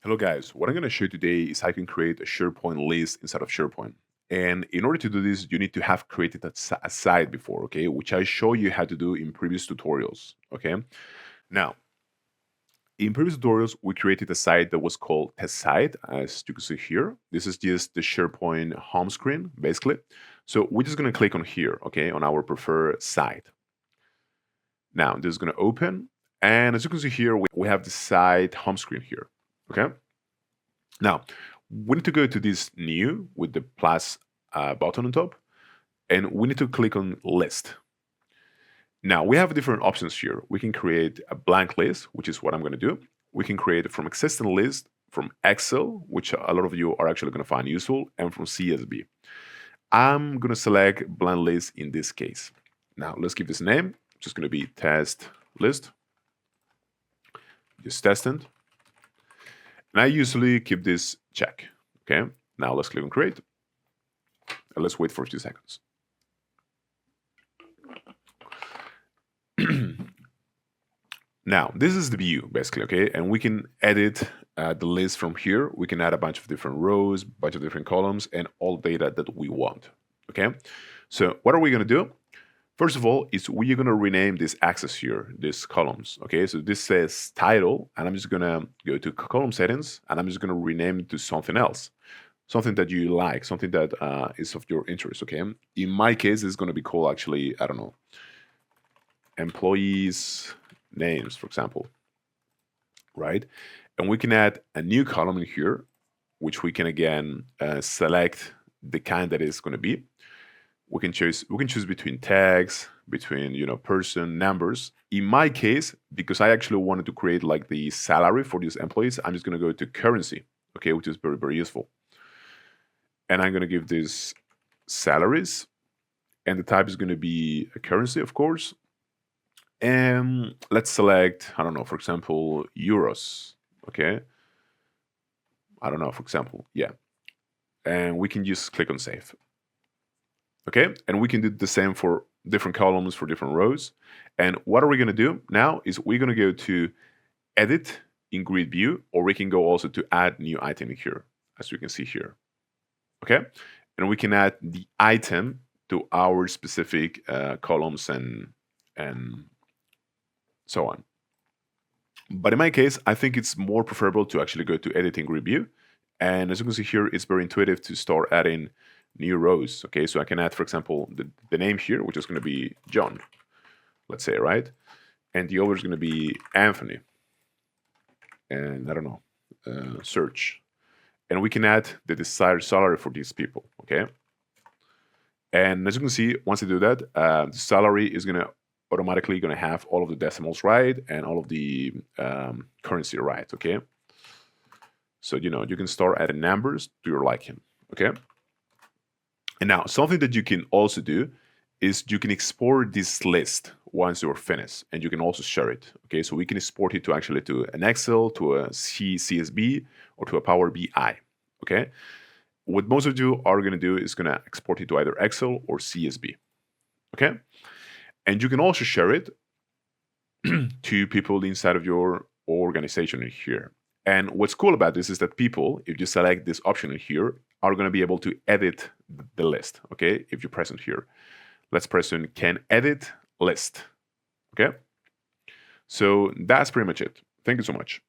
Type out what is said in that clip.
Hello guys, what I'm going to show you today is how you can create a SharePoint list inside of SharePoint. And in order to do this, you need to have created a site before, okay, which I show you how to do in previous tutorials, okay? Now, in previous tutorials, we created a site that was called test site, as you can see here. This is just the SharePoint home screen, basically. So we're just going to click on here, okay, on our preferred site. Now, this is going to open, and as you can see here, we have the site home screen here, okay? Now, we need to go to this new with the plus button on top, and we need to click on list. Now, we have different options here. We can create a blank list, which is what I'm going to do. We can create from existing list, from Excel, which a lot of you are actually going to find useful, and from CSV. I'm going to select blank list in this case. Now, let's give this a name. It's just going to be test list. Just testing. And I usually keep this check, okay? Now let's click on create, and let's wait for a few seconds. Now, this is the view, basically, okay? And we can edit the list from here. We can add a bunch of different rows, bunch of different columns, and all data that we want, okay? So what are we gonna do? First of all, we're going to rename this axis here, these columns, okay? So this says title, and I'm just going to go to column settings, and I'm just going to rename it to something else, something that you like, something that is of your interest, okay? In my case, it's going to be called actually, I don't know, employees' names, for example, right? And we can add a new column in here, which we can, again, select the kind that it's going to be. We can choose between tags, between person, numbers. In my case, because I actually wanted to create like the salary for these employees, I'm just going to go to currency, okay, which is very, very useful. And I'm going to give this salaries, and the type is going to be a currency, of course. And let's select, I don't know, for example, euros, okay? I don't know, for example, yeah. And we can just click on save. Okay, and we can do the same for different columns, for different rows. And what are we going to do now is we're going to go to edit in grid view, or we can go also to add new item here, as you can see here. Okay, and we can add the item to our specific columns and so on. But in my case, I think it's more preferable to actually go to edit in grid view. And as you can see here, it's very intuitive to start adding new rows, okay? So I can add, for example, the name here, which is going to be John, let's say, right? And the other is going to be Anthony. And I don't know, search. And we can add the desired salary for these people, okay? And as you can see, once I do that, the salary is going to automatically have all of the decimals right and all of the currency right, okay? So, you can start adding numbers to your liking, okay? And now, something that you can also do is you can export this list once you're finished, and you can also share it, okay? So we can export it to an Excel, to a CSV, or to a Power BI, okay? What most of you are gonna do is gonna export it to either Excel or CSV, okay? And you can also share it to people inside of your organization in here. And what's cool about this is that people, if you select this option in here, are going to be able to edit the list, okay? If you press on here. Let's press on can edit list, okay? So that's pretty much it. Thank you so much.